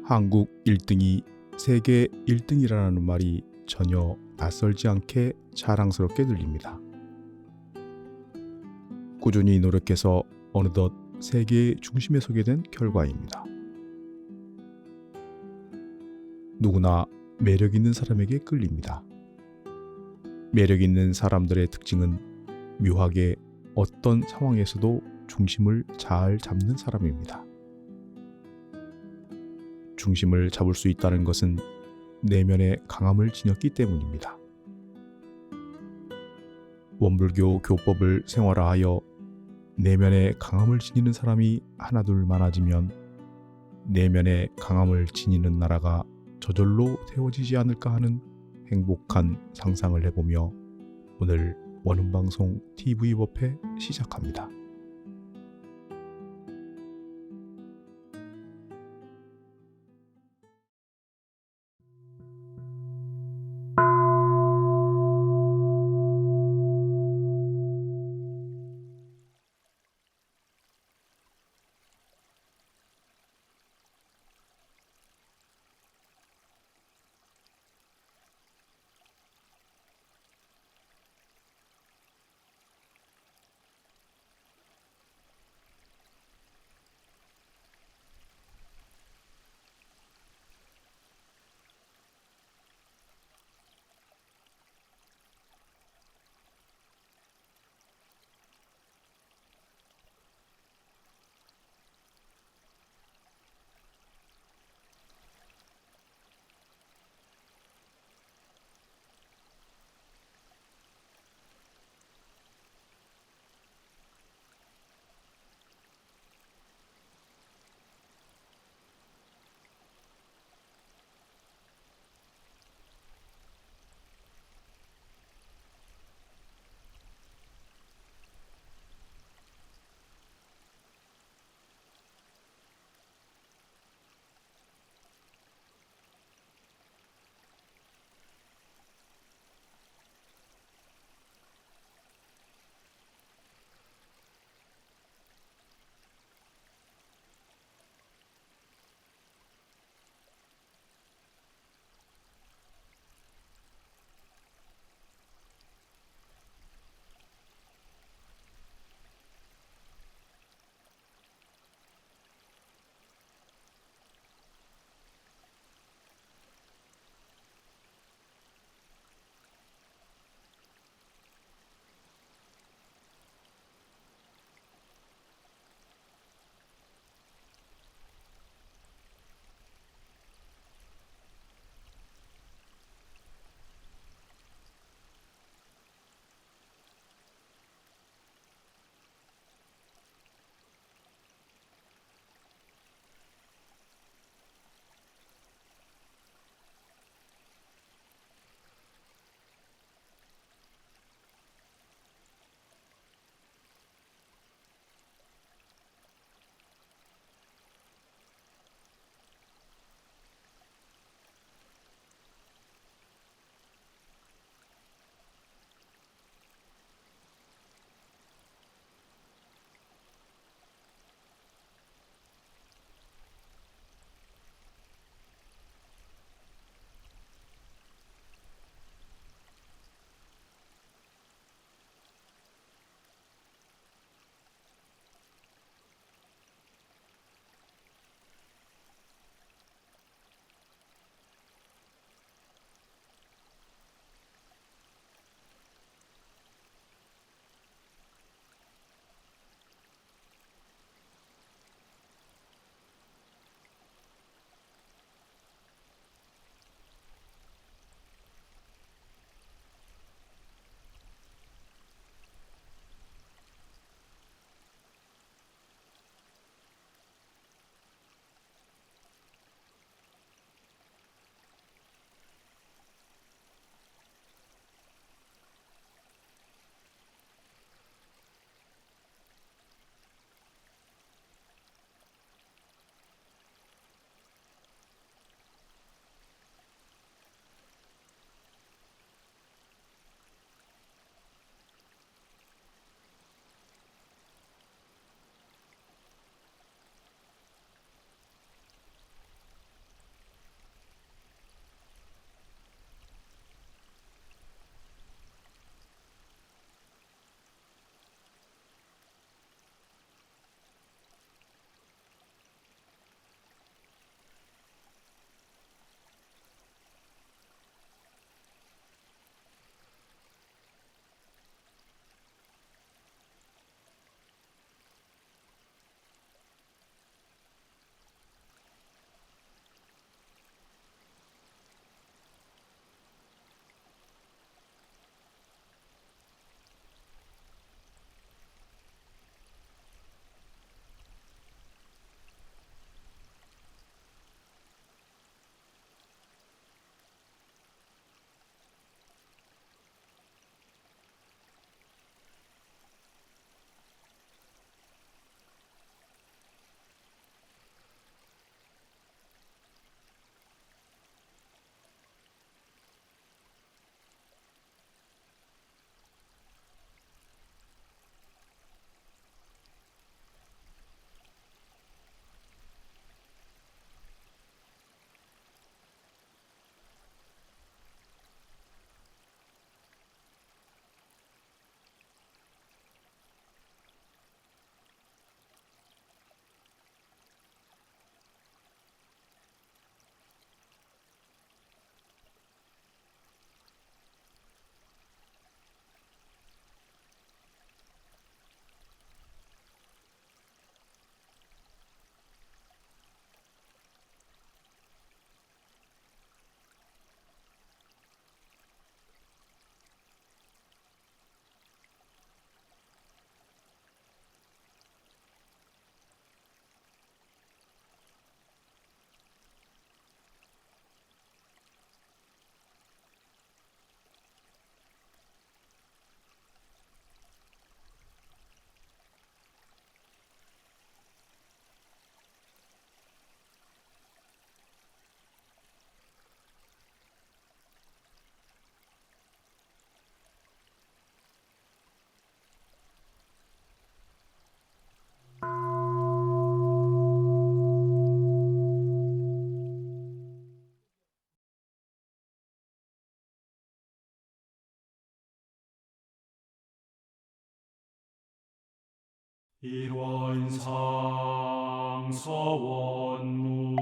한국 1등이 세계 1등이라는 말이 전혀 낯설지 않게 자랑스럽게 들립니다. 꾸준히 노력해서 어느덧 세계의 중심에 서게 된 결과입니다. 누구나 매력 있는 사람에게 끌립니다. 매력 있는 사람들의 특징은 묘하게 어떤 상황에서도 중심을 잘 잡는 사람입니다. 중심을 잡을 수 있다는 것은 내면의 강함을 지녔기 때문입니다. 원불교 교법을 생활화하여 내면의 강함을 지니는 사람이 하나둘 많아지면 내면의 강함을 지니는 나라가 저절로 세워지지 않을까 하는 행복한 상상을 해보며 오늘 원음방송 TV법회 시작합니다. 일원상 서원문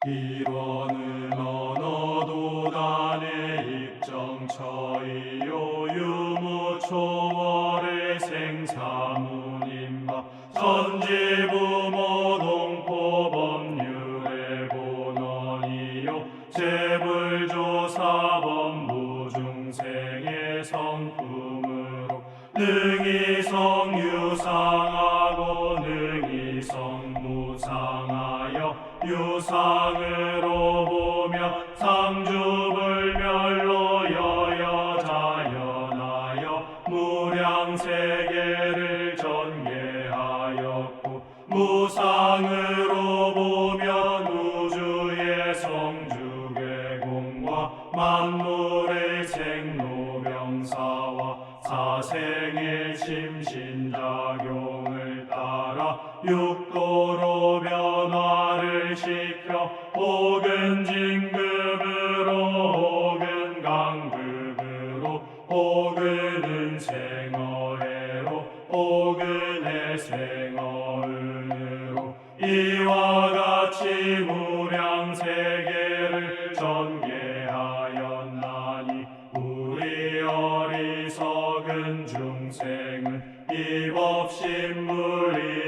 일원은 언어도 단의 입정처이요 유무초월의 생사문임바 전지부모 동포법률의 본원이요 재불조사법무 중생의 성품으로 능이성 유상하고 능이성 무상하여 유상으로 보며 상주불멸로 여여자연하여 무량세계를 전개하였고 무상으로 보면 우주의 성주괴공과 만물의 생로병사와 사생의 심신작용을 따라 육도로 변화를 시켜 혹은 진급으로 혹은 강급으로 혹은 은생어해로 혹은 해생어은으로 이와 같이 무량세계를 전개하였나니 우리 어리석은 중생은 입업신물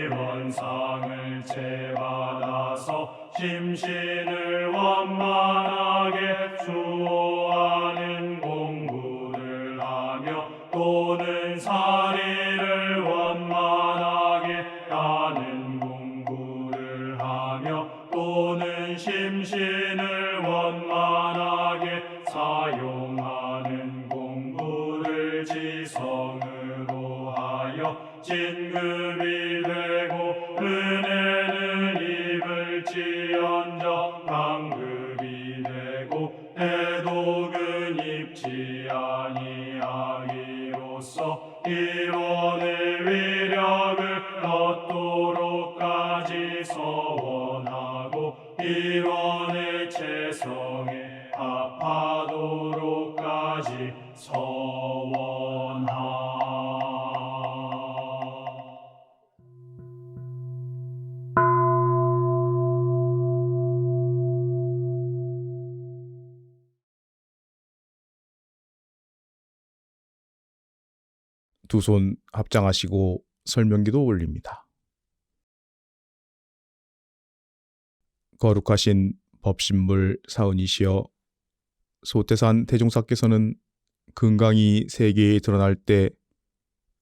이원상을 채받아서 심신을 원만하게 수호하는 공부를 하며 또는 사리를 원만하게 하는 공부를 하며 또는 심신을 원만하게 사용하는 공부를 지성으로 하여 진급이 되고 은혜는 입을지언정 강급이 되고 대독은 입지 아니하기로써 일원의 위력을 얻도록까지 서원하고 일원의 체성에 합하도록까지 서원하. 두 손 합장하시고 설명기도 올립니다. 거룩하신 법신물 사은이시여, 소태산 대종사께서는 금강이 세계에 드러날 때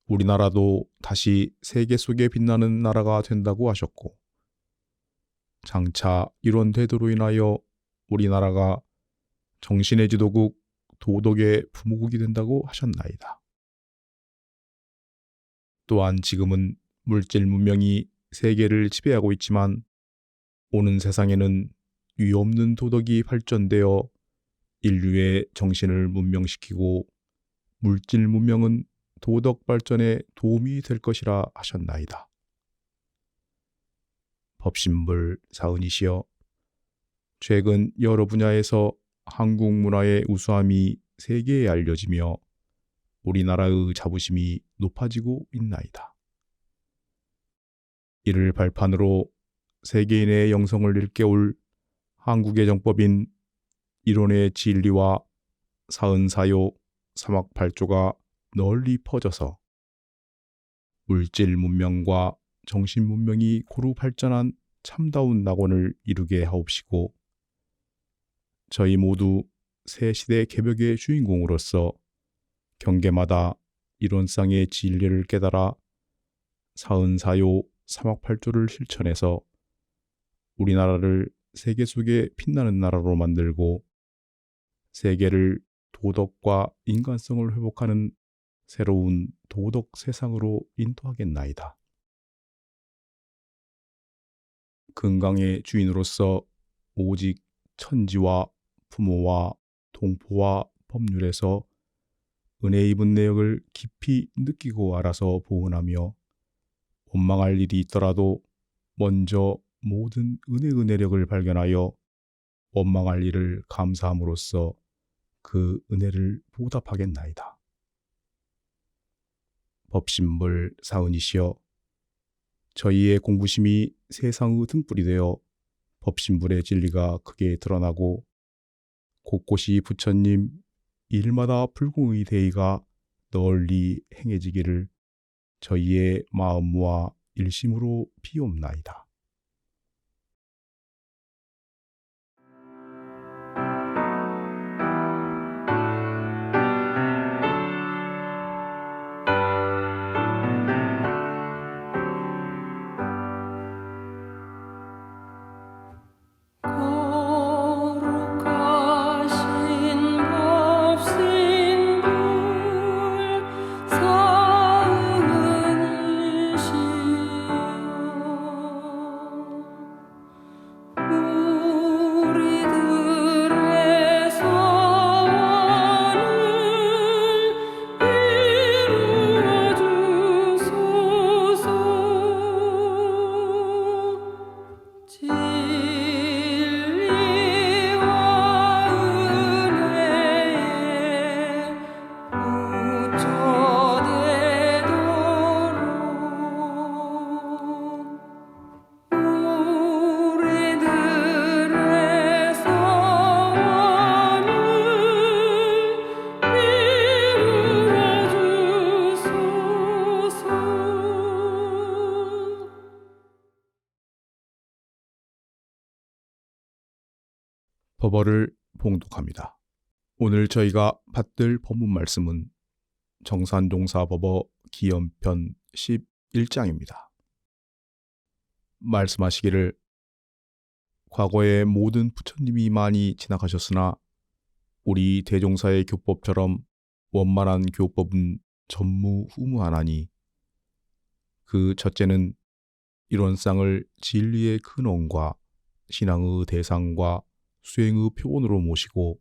우리나라도 다시 세계 속에 빛나는 나라가 된다고 하셨고, 장차 이런 태도로 인하여 우리나라가 정신의 지도국, 도덕의 부모국이 된다고 하셨나이다. 또한 지금은 물질 문명이 세계를 지배하고 있지만 오는 세상에는 위없는 도덕이 발전되어 인류의 정신을 문명시키고 물질 문명은 도덕 발전에 도움이 될 것이라 하셨나이다. 법신물 사은이시여, 최근 여러 분야에서 한국 문화의 우수함이 세계에 알려지며 우리나라의 자부심이 높아지고 있나이다. 이를 발판으로 세계인의 영성을 일깨울 한국의 정법인 일원의 진리와 사은사요, 사막팔조가 널리 퍼져서 물질 문명과 정신 문명이 고루 발전한 참다운 낙원을 이루게 하옵시고, 저희 모두 새 시대 개벽의 주인공으로서 경계마다 일원상의 진리를 깨달아 사은사요, 사막팔조를 실천해서 우리나라를 세계 속에 빛나는 나라로 만들고 세계를 도덕과 인간성을 회복하는 새로운 도덕 세상으로 인도하겠나이다. 금강의 주인으로서 오직 천지와 부모와 동포와 법률에서 은혜 입은 내역을 깊이 느끼고 알아서 보은하며 원망할 일이 있더라도 먼저 모든 은혜력을 발견하여 원망할 일을 감사함으로써 그 은혜를 보답하겠나이다. 법신불 사은이시여 저희의 공부심이 세상의 등불이 되어 법신불의 진리가 크게 드러나고 곳곳이 부처님 일마다 불공의 대의가 널리 행해지기를 저희의 마음과 일심으로 비옵나이다. 거룩하신 법신불 사은이시여 우리들의 소원을 이루어 주소서. 진리와 은혜에 무초되도록 우리들의 소원을 이루어 주소서. 법어를 봉독합니다. 오늘 저희가 받들 법문 말씀은 정산종사법어 기연편 11장입니다. 말씀하시기를 과거에 모든 부처님이 많이 지나가셨으나 우리 대종사의 교법처럼 원만한 교법은 전무후무하나니 그 첫째는 이론상을 진리의 근원과 신앙의 대상과 수행의 표본으로 모시고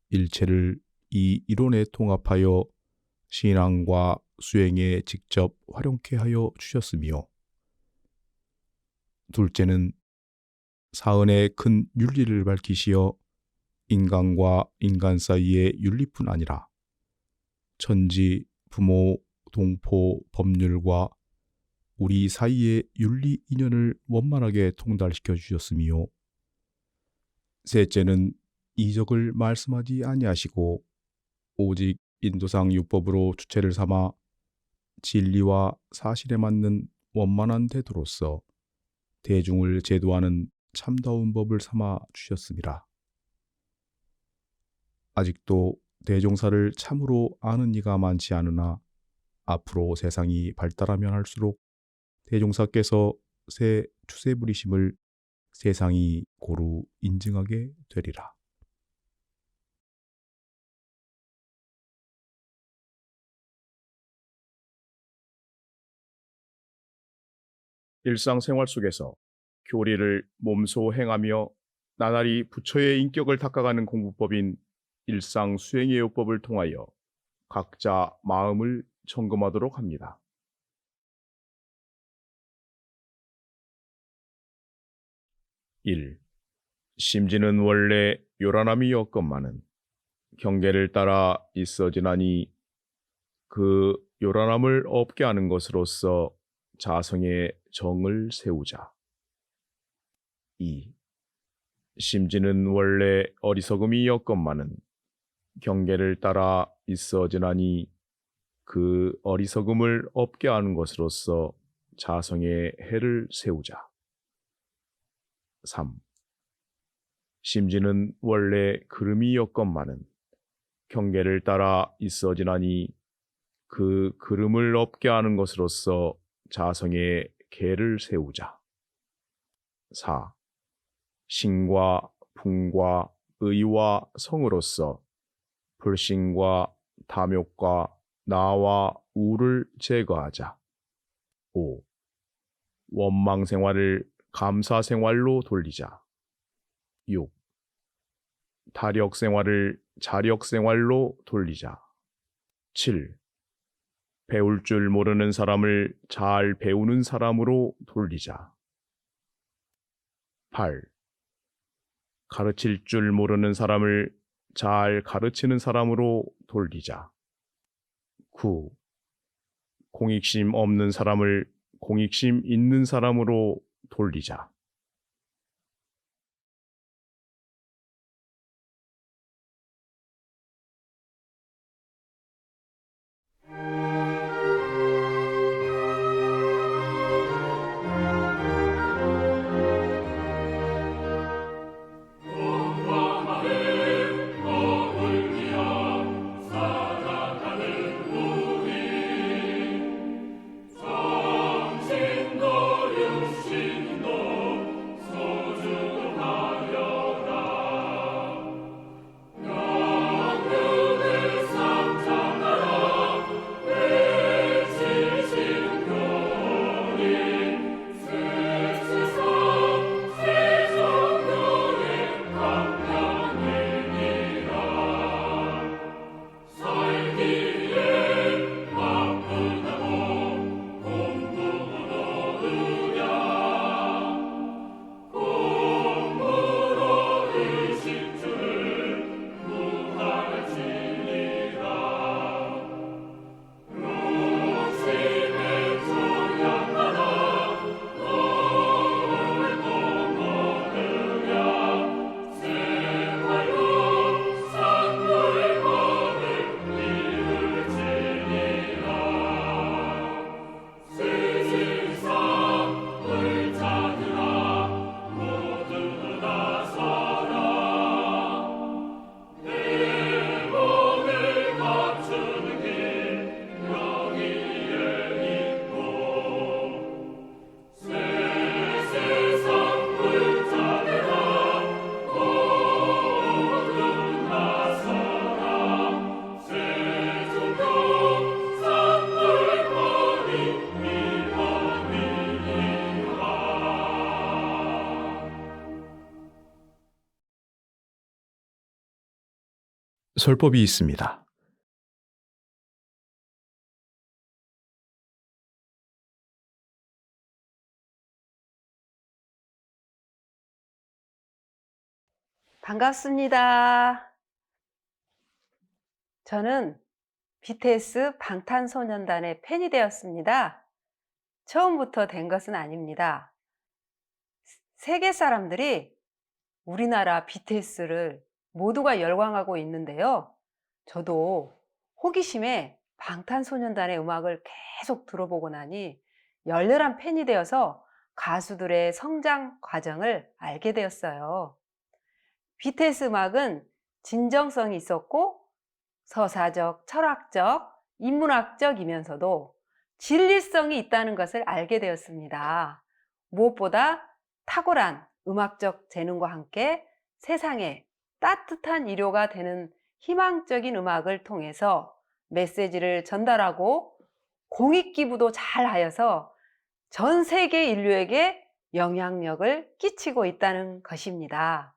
일체를 이 이론에 통합하여 신앙과 수행에 직접 활용케 하여 주셨으며 둘째는 사은의 큰 윤리를 밝히시어 인간과 인간 사이의 윤리뿐 아니라 천지, 부모, 동포, 법률과 우리 사이의 윤리 인연을 원만하게 통달시켜 주셨으며 셋째는 이적을 말씀하지 아니하시고 오직 인도상 율법으로 주체를 삼아 진리와 사실에 맞는 원만한 태도로서 대중을 제도하는 참다운 법을 삼아 주셨습니다. 아직도 대종사를 참으로 아는 이가 많지 않으나 앞으로 세상이 발달하면 할수록 대종사께서 새 추세 부리심을 세상이 고루 인증하게 되리라. 일상생활 속에서 교리를 몸소 행하며 나날이 부처의 인격을 닦아가는 공부법인 일상 수행의 요법을 통하여 각자 마음을 점검하도록 합니다. 1. 심지는 원래 요란함이 없건만은 경계를 따라 있어지나니 그 요란함을 없게 하는 것으로서 자성의 정을 세우자. 2. 심지는 원래 어리석음이 없건만은 경계를 따라 있어지나니 그 어리석음을 없게 하는 것으로서 자성의 해를 세우자. 3. 심지는 원래 그름이 없건만은 경계를 따라 있어지나니 그 그름을 없게 하는 것으로서 자성의 계를 세우자. 4. 신과 풍과 의와 성으로서 불신과 탐욕과 나와 우를 제거하자. 5. 원망 생활을 감사 생활로 돌리자. 6. 타력 생활을 자력 생활로 돌리자. 7. 배울 줄 모르는 사람을 잘 배우는 사람으로 돌리자. 8. 가르칠 줄 모르는 사람을 잘 가르치는 사람으로 돌리자. 9. 공익심 없는 사람을 공익심 있는 사람으로 돌리자. 설법이 있습니다. 반갑습니다. 저는 BTS 방탄소년단의 팬이 되었습니다. 처음부터 된 것은 아닙니다. 세계 사람들이 우리나라 BTS를 모두가 열광하고 있는데요. 저도 호기심에 방탄소년단의 음악을 계속 들어보고 나니 열렬한 팬이 되어서 가수들의 성장 과정을 알게 되었어요. BTS 음악은 진정성이 있었고 서사적, 철학적, 인문학적이면서도 진리성이 있다는 것을 알게 되었습니다. 무엇보다 탁월한 음악적 재능과 함께 세상에 따뜻한 위로가 되는 희망적인 음악을 통해서 메시지를 전달하고 공익기부도 잘 하여서 전 세계 인류에게 영향력을 끼치고 있다는 것입니다.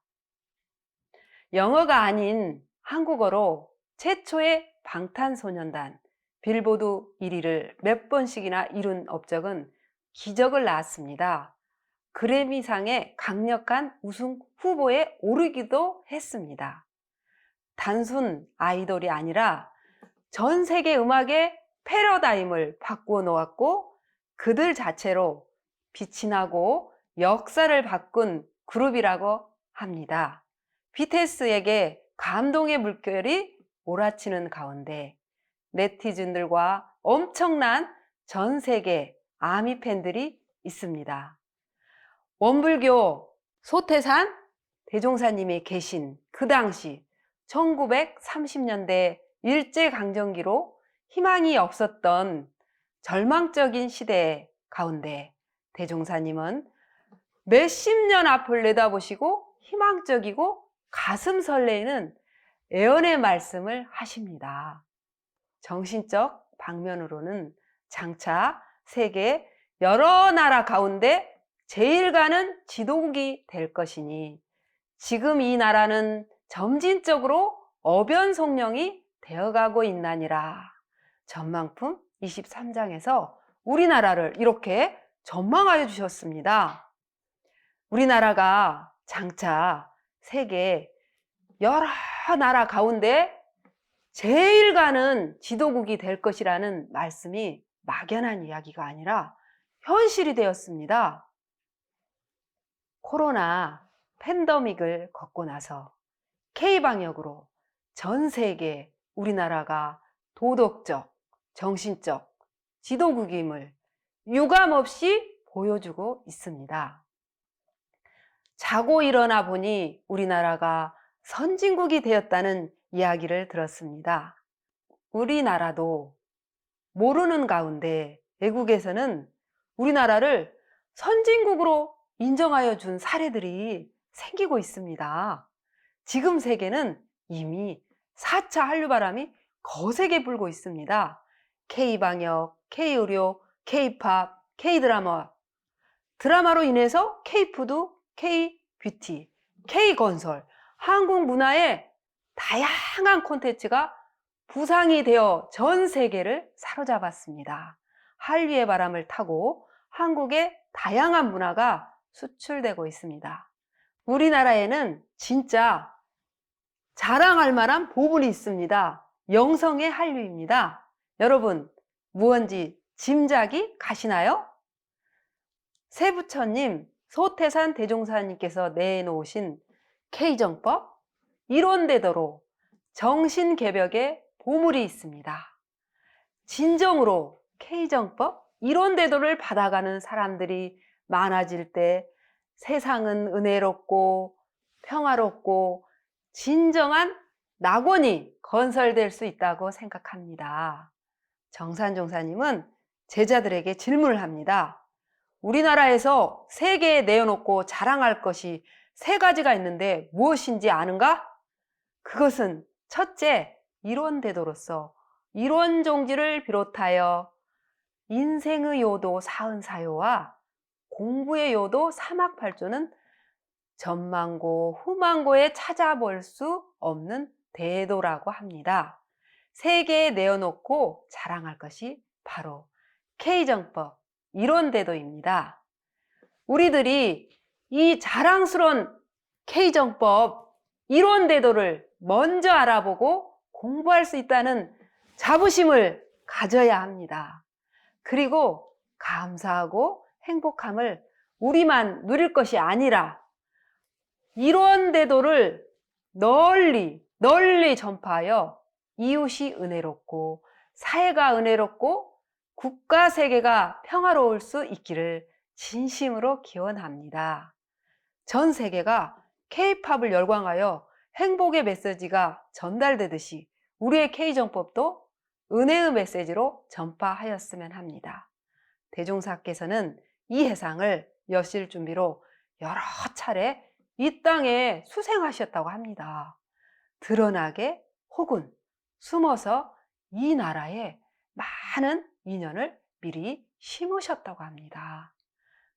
영어가 아닌 한국어로 최초의 방탄소년단 빌보드 1위를 몇 번씩이나 이룬 업적은 기적을 낳았습니다. 그래미상의 강력한 우승 후보에 오르기도 했습니다. 단순 아이돌이 아니라 전 세계 음악의 패러다임을 바꾸어 놓았고 그들 자체로 빛이 나고 역사를 바꾼 그룹이라고 합니다. BTS에게 감동의 물결이 몰아치는 가운데 네티즌들과 엄청난 전 세계 아미 팬들이 있습니다. 원불교 소태산 대종사님이 계신 그 당시 1930년대 일제강점기로 희망이 없었던 절망적인 시대 가운데 대종사님은 몇십 년 앞을 내다보시고 희망적이고 가슴 설레이는 애언의 말씀을 하십니다. 정신적 방면으로는 장차 세계 여러 나라 가운데 제일 가는 지도국이 될 것이니 지금 이 나라는 점진적으로 어변송령이 되어가고 있나니라. 전망품 23장에서 우리나라를 이렇게 전망하여 주셨습니다. 우리나라가 장차 세계 여러 나라 가운데 제일 가는 지도국이 될 것이라는 말씀이 막연한 이야기가 아니라 현실이 되었습니다. 코로나 팬데믹을 겪고 나서 K방역으로 전 세계 우리나라가 도덕적, 정신적 지도국임을 유감없이 보여주고 있습니다. 자고 일어나 보니 우리나라가 선진국이 되었다는 이야기를 들었습니다. 우리나라도 모르는 가운데 외국에서는 우리나라를 선진국으로 인정하여 준 사례들이 생기고 있습니다. 지금 세계는 이미 4차 한류바람이 거세게 불고 있습니다. K방역, K의료, K팝, K드라마, 드라마로 인해서 K푸드, K뷰티, K건설, 한국 문화의 다양한 콘텐츠가 부상이 되어 전 세계를 사로잡았습니다. 한류의 바람을 타고 한국의 다양한 문화가 수출되고 있습니다. 우리나라에는 진짜 자랑할 만한 부분이 있습니다. 영성의 한류입니다. 여러분, 무언지 짐작이 가시나요? 세부처님, 소태산 대종사님께서 내놓으신 K정법, 이론대도로 정신개벽의 보물이 있습니다. 진정으로 K정법, 이론대도를 받아가는 사람들이 많아질 때 세상은 은혜롭고 평화롭고 진정한 낙원이 건설될 수 있다고 생각합니다. 정산종사님은 제자들에게 질문을 합니다. 우리나라에서 세계에 내어놓고 자랑할 것이 3가지가 있는데 무엇인지 아는가? 그것은 첫째, 이론대도로서 이론종지를 비롯하여 인생의 요도 사은사요와 공부의 요도 사막팔조는 전망고 후망고에 찾아볼 수 없는 대도라고 합니다. 세계에 내어놓고 자랑할 것이 바로 K정법, 이론대도입니다. 우리들이 이 자랑스러운 K정법, 이론대도를 먼저 알아보고 공부할 수 있다는 자부심을 가져야 합니다. 그리고 감사하고 행복함을 우리만 누릴 것이 아니라 이론대도를 널리 전파하여 이웃이 은혜롭고 사회가 은혜롭고 국가 세계가 평화로울 수 있기를 진심으로 기원합니다. 전 세계가 K-팝을 열광하여 행복의 메시지가 전달되듯이 우리의 K정법도 은혜의 메시지로 전파하였으면 합니다. 대종사께서는 이 해상을 여실 준비로 여러 차례 이 땅에 수생하셨다고 합니다. 드러나게 혹은 숨어서 이 나라에 많은 인연을 미리 심으셨다고 합니다.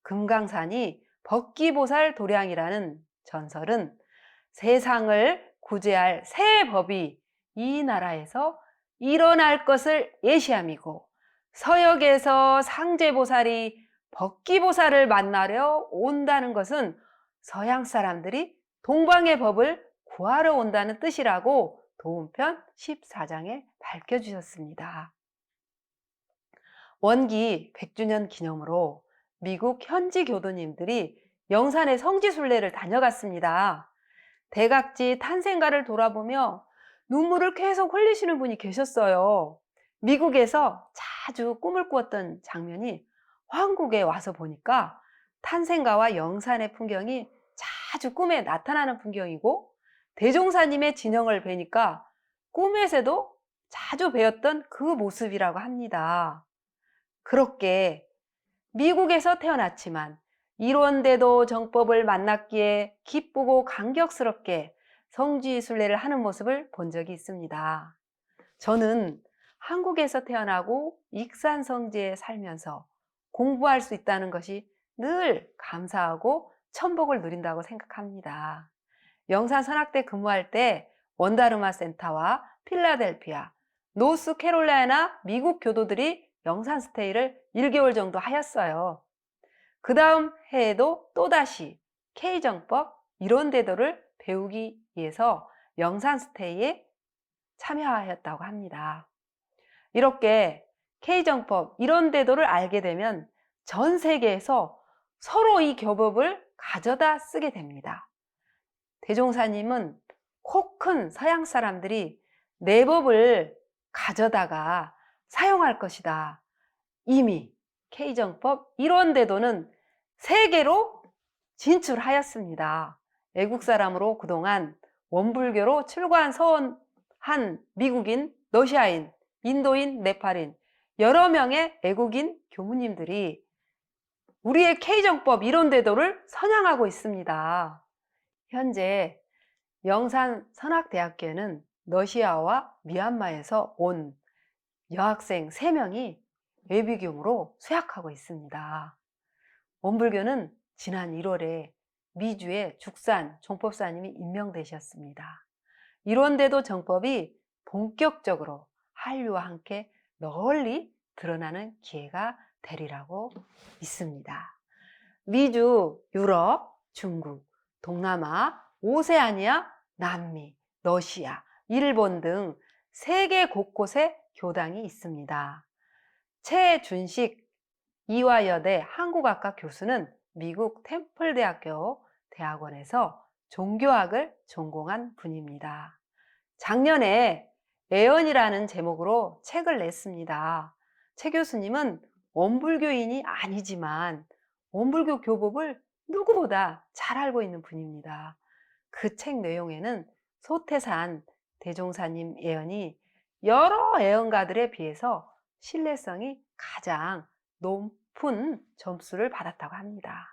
금강산이 법기보살 도량이라는 전설은 세상을 구제할 새 법이 이 나라에서 일어날 것을 예시함이고 서역에서 상제보살이 법기보살을 만나려 온다는 것은 서양 사람들이 동방의 법을 구하러 온다는 뜻이라고 도움편 14장에 밝혀주셨습니다. 원기 100주년 기념으로 미국 현지 교도님들이 영산의 성지순례를 다녀갔습니다. 대각지 탄생가를 돌아보며 눈물을 계속 흘리시는 분이 계셨어요. 미국에서 자주 꿈을 꾸었던 장면이 한국에 와서 보니까 탄생가와 영산의 풍경이 자주 꿈에 나타나는 풍경이고 대종사님의 진영을 뵈니까 꿈에서도 자주 뵈었던 그 모습이라고 합니다. 그렇게 미국에서 태어났지만 이론대도 정법을 만났기에 기쁘고 감격스럽게 성지순례를 하는 모습을 본 적이 있습니다. 저는 한국에서 태어나고 익산성지에 살면서 공부할 수 있다는 것이 늘 감사하고 천복을 누린다고 생각합니다. 영산선학대 근무할 때 원다르마 센터와 필라델피아, 노스캐롤라이나 미국 교도들이 영산 스테이를 1개월 정도 하였어요. 그 다음 해에도 또다시 K정법 이론대도를 배우기 위해서 영산 스테이에 참여하였다고 합니다. 이렇게 K정법 이런 제도를 알게 되면 전 세계에서 서로 이 교법을 가져다 쓰게 됩니다. 대종사님은 코 큰 서양 사람들이 내 법을 가져다가 사용할 것이다. 이미 K정법 이론대도는 세계로 진출하였습니다. 외국 사람으로 그동안 원불교로 출가한 서원한 미국인, 러시아인, 인도인, 네팔인 여러 명의 외국인 교무님들이 우리의 K정법 이론대도를 선양하고 있습니다. 현재 영산선학대학교에는 러시아와 미얀마에서 온 여학생 3명이 예비교무로 수학하고 있습니다. 원불교는 지난 1월에 미주의 죽산 종법사님이 임명되셨습니다. 이론대도 정법이 본격적으로 한류와 함께 널리 드러나는 기회가 되리라고 믿습니다. 미주, 유럽, 중국, 동남아, 오세아니아, 남미, 러시아, 일본 등 세계 곳곳에 교당이 있습니다. 최준식 이화여대 한국학과 교수는 미국 템플대학교 대학원에서 종교학을 전공한 분입니다. 작년에 애언이라는 제목으로 책을 냈습니다. 최 교수님은 원불교인이 아니지만 원불교 교법을 누구보다 잘 알고 있는 분입니다. 그 책 내용에는 소태산 대종사님 애언이 여러 애언가들에 비해서 신뢰성이 가장 높은 점수를 받았다고 합니다.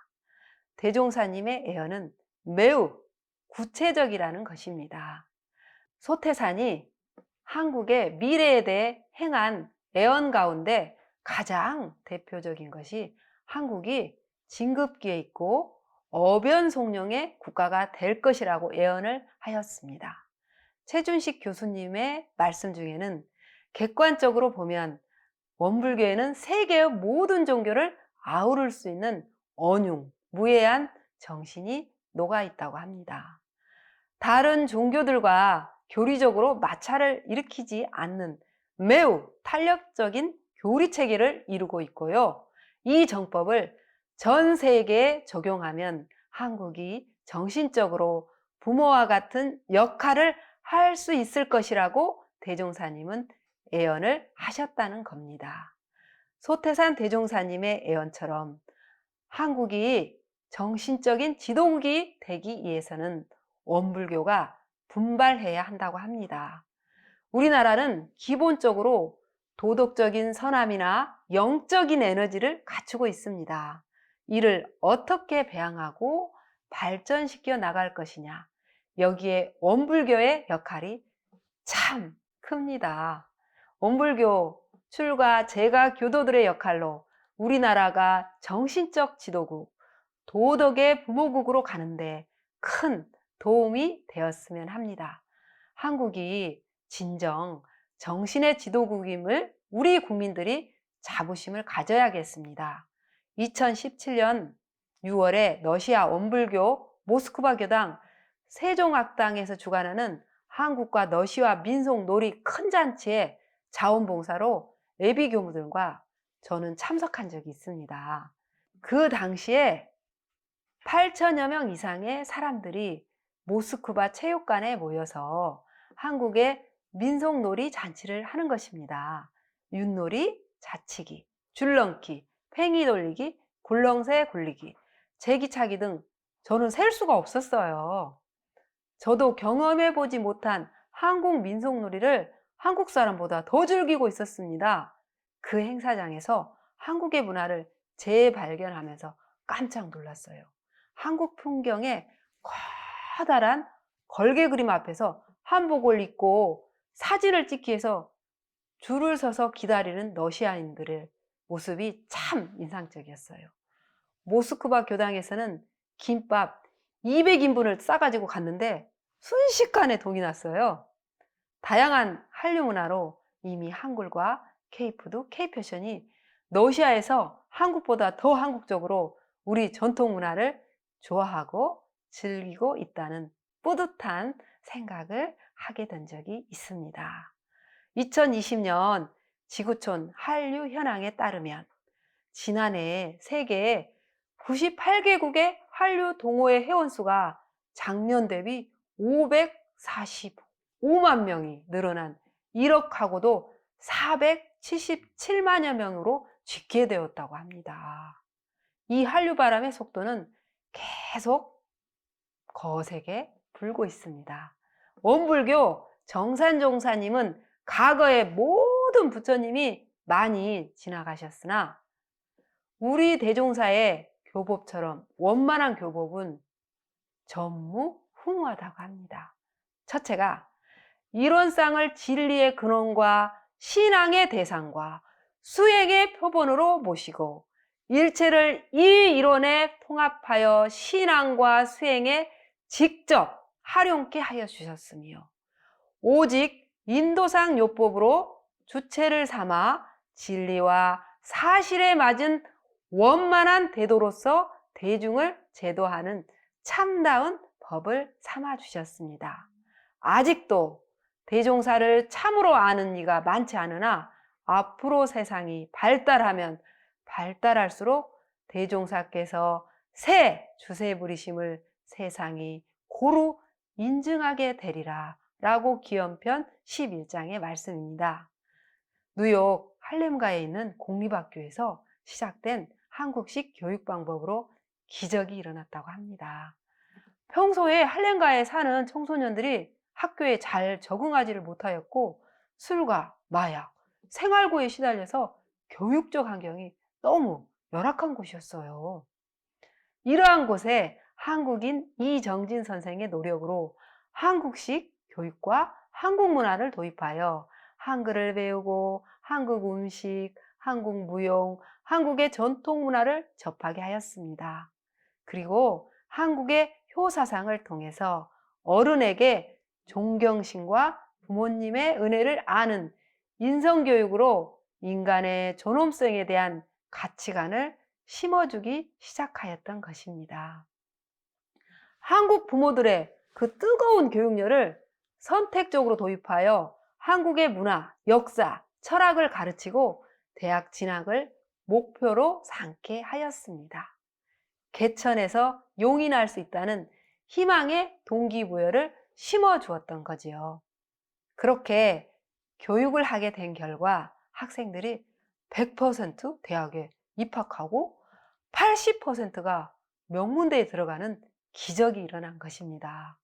대종사님의 애언은 매우 구체적이라는 것입니다. 소태산이 한국의 미래에 대해 행한 애언 가운데 가장 대표적인 것이 한국이 진급기에 있고 어변송룡의 국가가 될 것이라고 애언을 하였습니다. 최준식 교수님의 말씀 중에는 객관적으로 보면 원불교에는 세계의 모든 종교를 아우를 수 있는 언융, 무해한 정신이 녹아 있다고 합니다. 다른 종교들과 교리적으로 마찰을 일으키지 않는 매우 탄력적인 교리 체계를 이루고 있고요. 이 정법을 전 세계에 적용하면 한국이 정신적으로 부모와 같은 역할을 할 수 있을 것이라고 대종사님은 애언을 하셨다는 겁니다. 소태산 대종사님의 애언처럼 한국이 정신적인 지도국이 되기 위해서는 원불교가 분발해야 한다고 합니다. 우리나라는 기본적으로 도덕적인 선함이나 영적인 에너지를 갖추고 있습니다. 이를 어떻게 배양하고 발전시켜 나갈 것이냐, 여기에 원불교의 역할이 참 큽니다. 원불교 출가 재가 교도들의 역할로 우리나라가 정신적 지도국, 도덕의 부모국으로 가는데 큰 도움이 되었으면 합니다. 한국이 진정 정신의 지도국임을 우리 국민들이 자부심을 가져야겠습니다. 2017년 6월에 러시아 원불교 모스크바 교당 세종학당에서 주관하는 한국과 러시아 민속놀이 큰 잔치에 자원봉사로 예비교무들과 저는 참석한 적이 있습니다. 그 당시에 8천여 명 이상의 사람들이 모스크바 체육관에 모여서 한국의 민속놀이 잔치를 하는 것입니다. 윷놀이, 자치기, 줄넘기, 팽이 돌리기, 굴렁쇠 굴리기, 제기차기 등 저는 셀 수가 없었어요. 저도 경험해보지 못한 한국 민속놀이를 한국 사람보다 더 즐기고 있었습니다. 그 행사장에서 한국의 문화를 재발견하면서 깜짝 놀랐어요. 한국 풍경의 커다란 걸개 그림 앞에서 한복을 입고 사진을 찍기 위해서 줄을 서서 기다리는 러시아인들의 모습이 참 인상적이었어요. 모스크바 교당에서는 김밥 200인분을 싸가지고 갔는데 순식간에 동이 났어요. 다양한 한류 문화로 이미 한글과 K푸드, K패션이 러시아에서 한국보다 더 한국적으로 우리 전통 문화를 좋아하고 즐기고 있다는 뿌듯한 생각을 하게 된 적이 있습니다. 2020년 지구촌 한류 현황에 따르면 지난해 세계 98개국의 한류 동호회 회원수가 작년 대비 545만 명이 늘어난 1억하고도 477만여 명으로 집계되었다고 합니다. 이 한류 바람의 속도는 계속 거세게 불고 있습니다. 원불교 정산종사님은 과거의 모든 부처님이 많이 지나가셨으나 우리 대종사의 교법처럼 원만한 교법은 전무후무하다고 합니다. 첫째가 이론상을 진리의 근원과 신앙의 대상과 수행의 표본으로 모시고 일체를 이 이론에 통합하여 신앙과 수행에 직접 활용케 하여 주셨으며 오직 인도상 요법으로 주체를 삼아 진리와 사실에 맞은 원만한 대도로서 대중을 제도하는 참다운 법을 삼아 주셨습니다. 아직도 대종사를 참으로 아는 이가 많지 않으나 앞으로 세상이 발달하면 발달할수록 대종사께서 새 주세 부리심을 세상이 고루 인증하게 되리라 라고 기원편 11장의 말씀입니다. 뉴욕 할렘가에 있는 공립학교에서 시작된 한국식 교육 방법으로 기적이 일어났다고 합니다. 평소에 할렘가에 사는 청소년들이 학교에 잘 적응하지를 못하였고 술과 마약, 생활고에 시달려서 교육적 환경이 너무 열악한 곳이었어요. 이러한 곳에 한국인 이정진 선생의 노력으로 한국식 교육과 한국 문화를 도입하여 한글을 배우고 한국 음식, 한국 무용, 한국의 전통 문화를 접하게 하였습니다. 그리고 한국의 효사상을 통해서 어른에게 존경심과 부모님의 은혜를 아는 인성교육으로 인간의 존엄성에 대한 가치관을 심어주기 시작하였던 것입니다. 한국 부모들의 그 뜨거운 교육열을 선택적으로 도입하여 한국의 문화, 역사, 철학을 가르치고 대학 진학을 목표로 삼게 하였습니다. 개천에서 용이 날 수 있다는 희망의 동기부여를 심어주었던 거지요. 그렇게 교육을 하게 된 결과 학생들이 100% 대학에 입학하고 80%가 명문대에 들어가는 기적이 일어난 것입니다.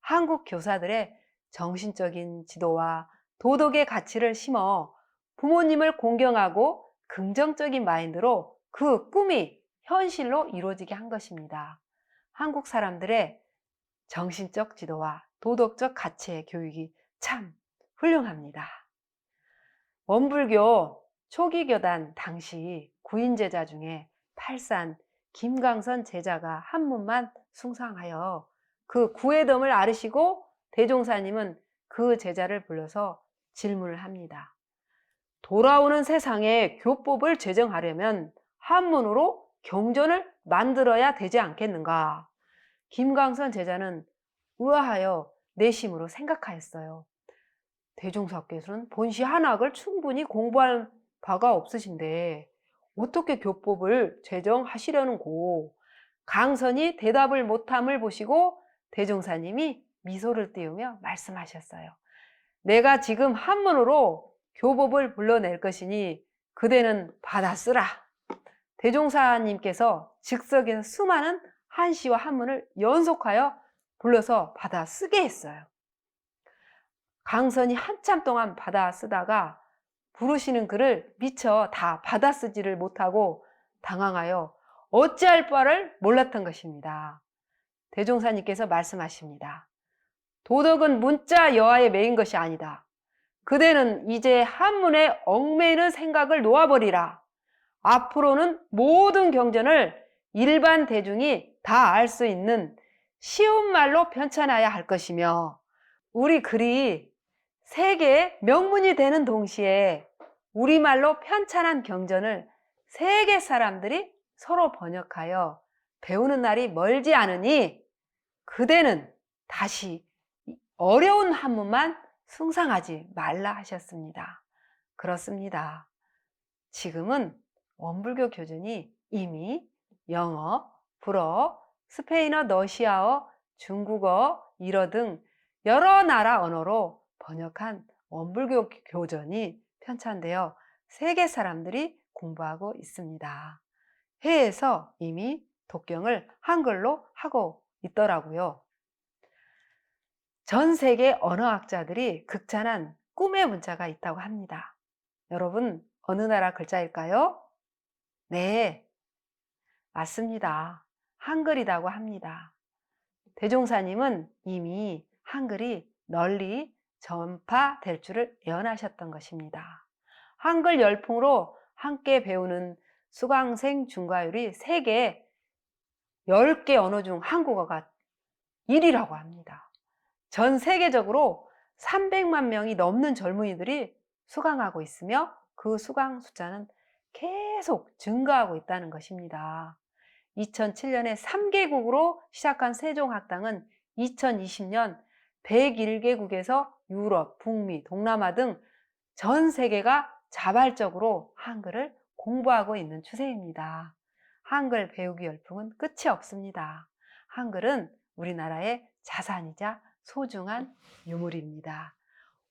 한국 교사들의 정신적인 지도와 도덕의 가치를 심어 부모님을 공경하고 긍정적인 마인드로 그 꿈이 현실로 이루어지게 한 것입니다. 한국 사람들의 정신적 지도와 도덕적 가치의 교육이 참 훌륭합니다. 원불교 초기 교단 당시 구인 제자 중에 팔산 김강선 제자가 한문만 숭상하여 그 구애덤을 앓으시고 대종사님은 그 제자를 불러서 질문을 합니다. 돌아오는 세상에 교법을 제정하려면 한문으로 경전을 만들어야 되지 않겠는가? 김강선 제자는 의아하여 내심으로 생각하였어요. 대종사께서는 본시 한학을 충분히 공부한 바가 없으신데 어떻게 교법을 제정하시려는고? 강선이 대답을 못함을 보시고 대종사님이 미소를 띄우며 말씀하셨어요. 내가 지금 한문으로 교법을 불러낼 것이니 그대는 받아 쓰라. 대종사님께서 즉석에서 수많은 한시와 한문을 연속하여 불러서 받아 쓰게 했어요. 강선이 한참 동안 받아 쓰다가 부르시는 글을 미처 다 받아 쓰지를 못하고 당황하여 어찌할 바를 몰랐던 것입니다. 대종사님께서 말씀하십니다. 도덕은 문자 여하에 매인 것이 아니다. 그대는 이제 한문에 얽매이는 생각을 놓아버리라. 앞으로는 모든 경전을 일반 대중이 다 알 수 있는 쉬운 말로 편찬해야 할 것이며 우리 글이 세계의 명문이 되는 동시에 우리말로 편찬한 경전을 세계 사람들이 서로 번역하여 배우는 날이 멀지 않으니 그대는 다시 어려운 한문만 숭상하지 말라 하셨습니다. 그렇습니다. 지금은 원불교 교준이 이미 영어, 불어, 스페인어, 러시아어, 중국어, 일어 등 여러 나라 언어로 번역한 원불교 교전이 편찬되어 세계 사람들이 공부하고 있습니다. 해외에서 이미 독경을 한글로 하고 있더라고요. 전 세계 언어학자들이 극찬한 꿈의 문자가 있다고 합니다. 여러분, 어느 나라 글자일까요? 네, 맞습니다. 한글이라고 합니다. 대종사님은 이미 한글이 널리 전파될 줄을 예언하셨던 것입니다. 한글 열풍으로 함께 배우는 수강생 중과율이 세계 10개 언어 중 한국어가 1위라고 합니다. 전 세계적으로 300만 명이 넘는 젊은이들이 수강하고 있으며 그 수강 숫자는 계속 증가하고 있다는 것입니다. 2007년에 3개국으로 시작한 세종학당은 2020년 101개국에서 유럽, 북미, 동남아 등 전 세계가 자발적으로 한글을 공부하고 있는 추세입니다. 한글 배우기 열풍은 끝이 없습니다. 한글은 우리나라의 자산이자 소중한 유물입니다.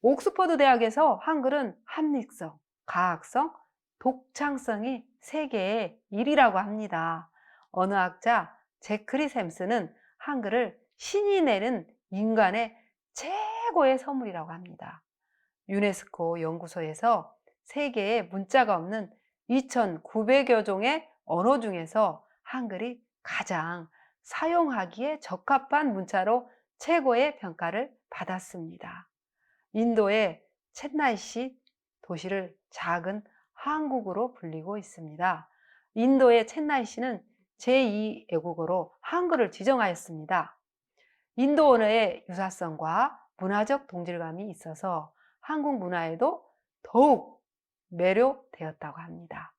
옥스퍼드 대학에서 한글은 합리성, 가학성, 독창성이 세계의 1위라고 합니다. 언어학자 제크리 샘스는 한글을 신이 내는 인간의 최고의 선물이라고 합니다. 유네스코 연구소에서 세계에 문자가 없는 2,900여 종의 언어 중에서 한글이 가장 사용하기에 적합한 문자로 최고의 평가를 받았습니다. 인도의 챗나이시 도시를 작은 한국으로 불리고 있습니다. 인도의 챗나이시는 제2외국어로 한글을 지정하였습니다. 인도 언어의 유사성과 문화적 동질감이 있어서 한국 문화에도 더욱 매료되었다고 합니다.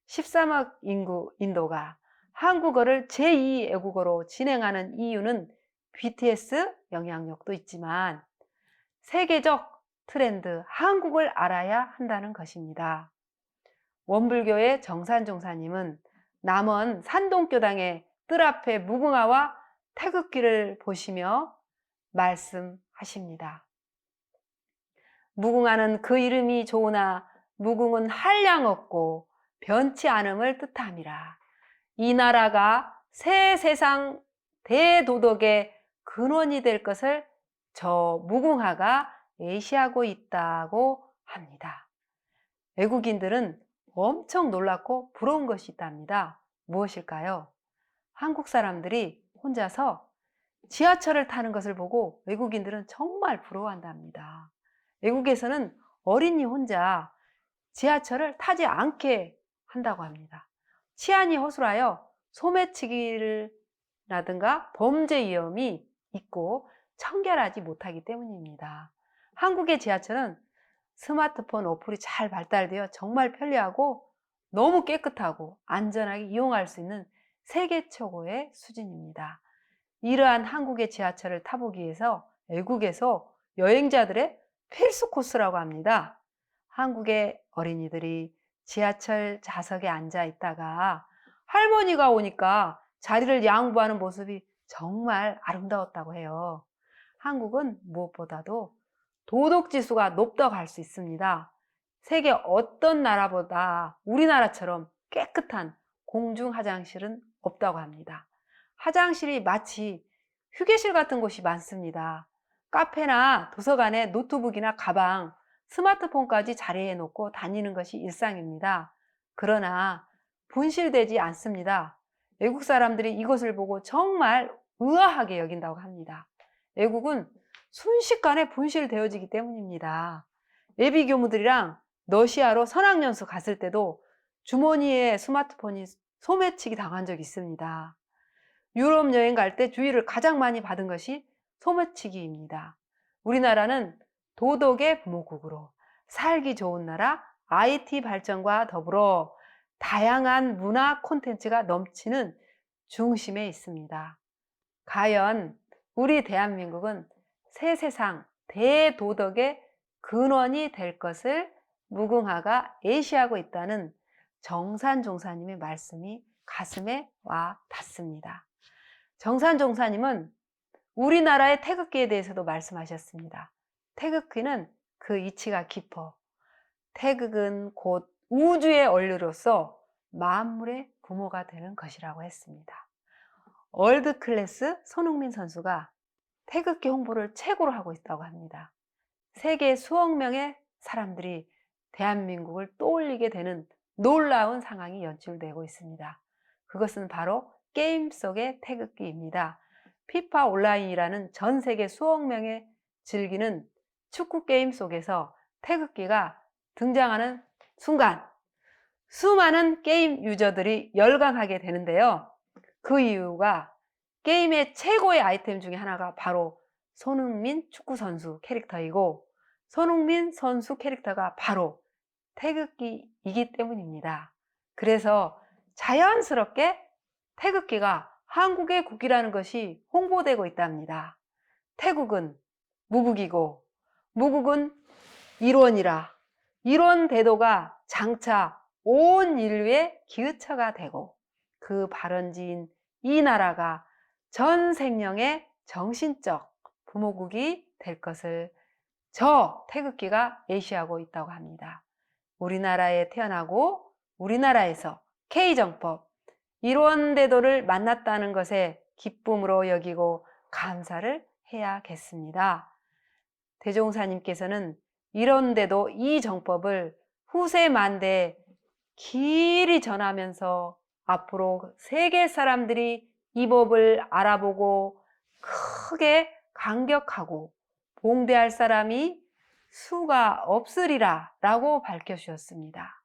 13억 인구 인도가 한국어를 제2외국어로 진행하는 이유는 BTS 영향력도 있지만 세계적 트렌드 한국을 알아야 한다는 것입니다. 원불교의 정산종사님은 남원 산동교당의 뜰 앞에 무궁화와 태극기를 보시며 말씀하십니다. 무궁화는 그 이름이 좋으나 무궁은 한량 없고 변치 않음을 뜻함이라. 이 나라가 새 세상 대도덕의 근원이 될 것을 저 무궁화가 예시하고 있다고 합니다. 외국인들은 엄청 놀랍고 부러운 것이 있답니다. 무엇일까요? 한국 사람들이 혼자서 지하철을 타는 것을 보고 외국인들은 정말 부러워한답니다. 외국에서는 어린이 혼자 지하철을 타지 않게 한다고 합니다. 치안이 허술하여 소매치기라든가 범죄 위험이 있고 청결하지 못하기 때문입니다. 한국의 지하철은 스마트폰 어플이 잘 발달되어 정말 편리하고 너무 깨끗하고 안전하게 이용할 수 있는 세계 최고의 수준입니다. 이러한 한국의 지하철을 타보기 위해서 외국에서 여행자들의 필수 코스라고 합니다. 한국의 어린이들이 지하철 좌석에 앉아 있다가 할머니가 오니까 자리를 양보하는 모습이 정말 아름다웠다고 해요. 한국은 무엇보다도 도덕지수가 높다고 할 수 있습니다. 세계 어떤 나라보다 우리나라처럼 깨끗한 공중 화장실은 없다고 합니다. 화장실이 마치 휴게실 같은 곳이 많습니다. 카페나 도서관에 노트북이나 가방, 스마트폰까지 자리해 놓고 다니는 것이 일상입니다. 그러나 분실되지 않습니다. 외국 사람들이 이것을 보고 정말 의아하게 여긴다고 합니다. 외국은 순식간에 분실되어지기 때문입니다. 예비 교무들이랑 러시아로 선학연수 갔을 때도 주머니에 스마트폰이 소매치기 당한 적이 있습니다. 유럽 여행 갈 때 주의를 가장 많이 받은 것이 소매치기입니다. 우리나라는 도덕의 부모국으로 살기 좋은 나라, IT 발전과 더불어 다양한 문화 콘텐츠가 넘치는 중심에 있습니다. 과연 우리 대한민국은 새 세상 대도덕의 근원이 될 것을 무궁화가 애시하고 있다는 정산 종사님의 말씀이 가슴에 와 닿습니다. 정산 종사님은 우리나라의 태극기에 대해서도 말씀하셨습니다. 태극기는 그 이치가 깊어. 태극은 곧 우주의 원료로서 만물의 부모가 되는 것이라고 했습니다. 월드클래스 손흥민 선수가 태극기 홍보를 최고로 하고 있다고 합니다. 세계 수억 명의 사람들이 대한민국을 떠올리게 되는 놀라운 상황이 연출되고 있습니다. 그것은 바로 게임 속의 태극기입니다. 피파 온라인이라는 전 세계 수억 명의 즐기는 축구 게임 속에서 태극기가 등장하는 순간 수많은 게임 유저들이 열광하게 되는데요. 그 이유가 게임의 최고의 아이템 중에 하나가 바로 손흥민 축구 선수 캐릭터이고 손흥민 선수 캐릭터가 바로 태극기이기 때문입니다. 그래서 자연스럽게 태극기가 한국의 국기라는 것이 홍보되고 있답니다. 태국은 무국이고 무국은 일원이라 일원 대도가 장차 온 인류의 기흐처가 되고 그 발원지인 이 나라가 전 생명의 정신적 부모국이 될 것을 저 태극기가 예시하고 있다고 합니다. 우리나라에 태어나고 우리나라에서 K정법 일원대도를 만났다는 것에 기쁨으로 여기고 감사를 해야겠습니다. 대종사님께서는 일원대도 이 정법을 후세 만대에 길이 전하면서 앞으로 세계 사람들이 이 법을 알아보고 크게 감격하고 봉대할 사람이 수가 없으리라 라고 밝혀주셨습니다.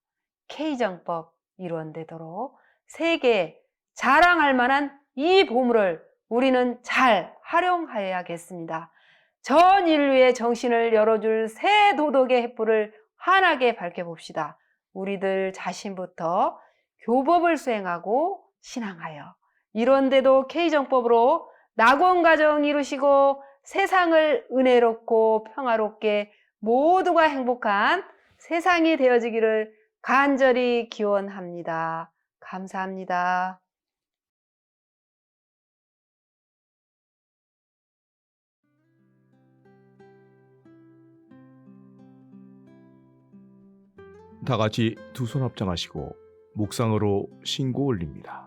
K정법 일원되도록 세계에 자랑할 만한 이 보물을 우리는 잘 활용하여야겠습니다. 전 인류의 정신을 열어줄 새 도덕의 횃불을 환하게 밝혀봅시다. 우리들 자신부터 교법을 수행하고 신앙하여 이런데도 K정법으로 낙원가정 이루시고 세상을 은혜롭고 평화롭게 모두가 행복한 세상이 되어지기를 간절히 기원합니다. 감사합니다. 다 같이 두 손 합장하시고 묵상으로 신고 올립니다.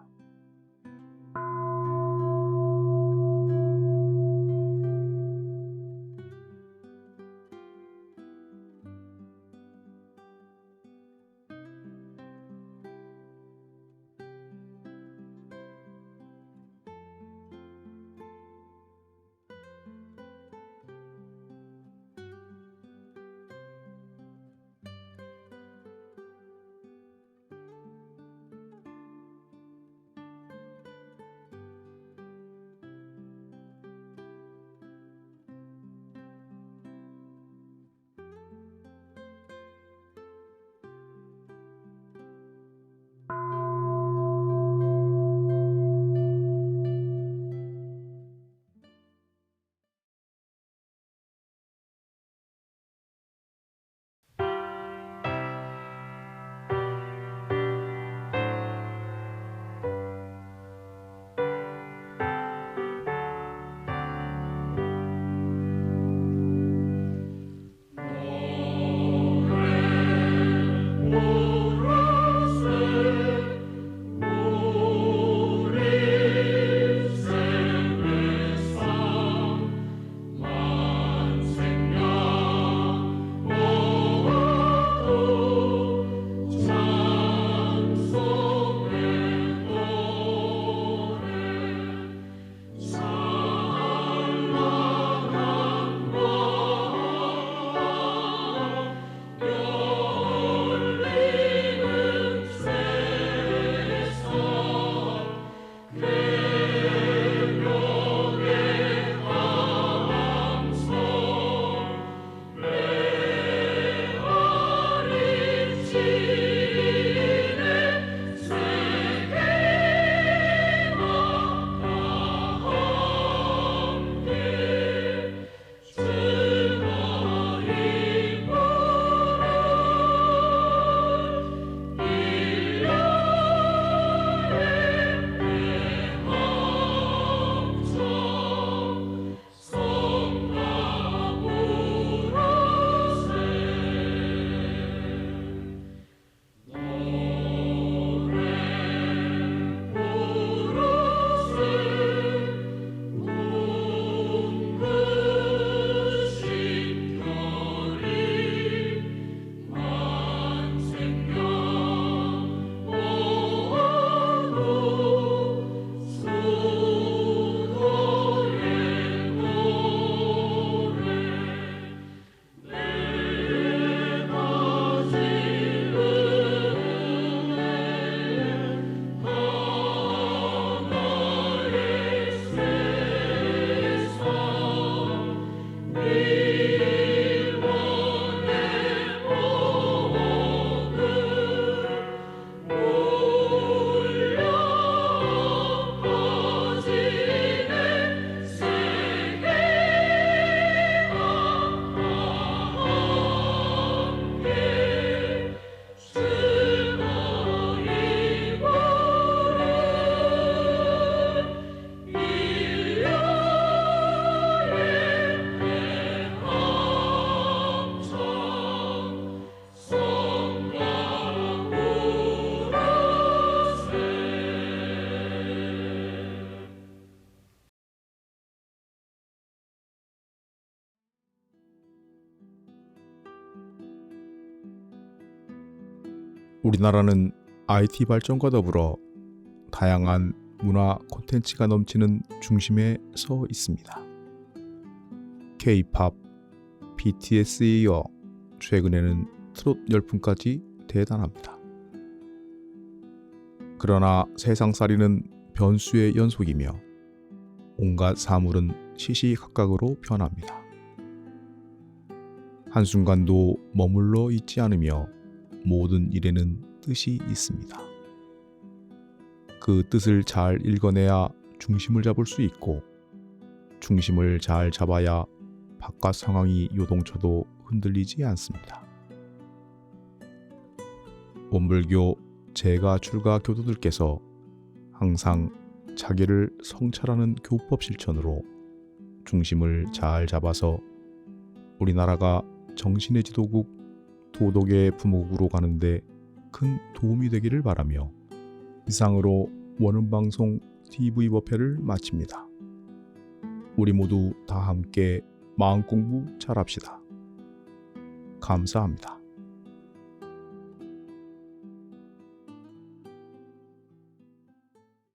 우리나라는 IT 발전과 더불어 다양한 문화 콘텐츠가 넘치는 중심에 서 있습니다. K-팝, BTS에 이어 최근에는 트롯 열풍까지 대단합니다. 그러나 세상살이는 변수의 연속이며 온갖 사물은 시시각각으로 변합니다. 한순간도 머물러 있지 않으며 모든 일에는 뜻이 있습니다. 그 뜻을 잘 읽어내야 중심을 잡을 수 있고 중심을 잘 잡아야 바깥 상황이 요동쳐도 흔들리지 않습니다. 원불교 제가 출가 교도들께서 항상 자기를 성찰하는 교법 실천으로 중심을 잘 잡아서 우리나라가 정신의 지도국, 도덕의 부모국으로 가는데 큰 도움이 되기를 바라며 이상으로 원음방송 TV법회를 마칩니다. 우리 모두 다 함께 마음공부 잘합시다. 감사합니다.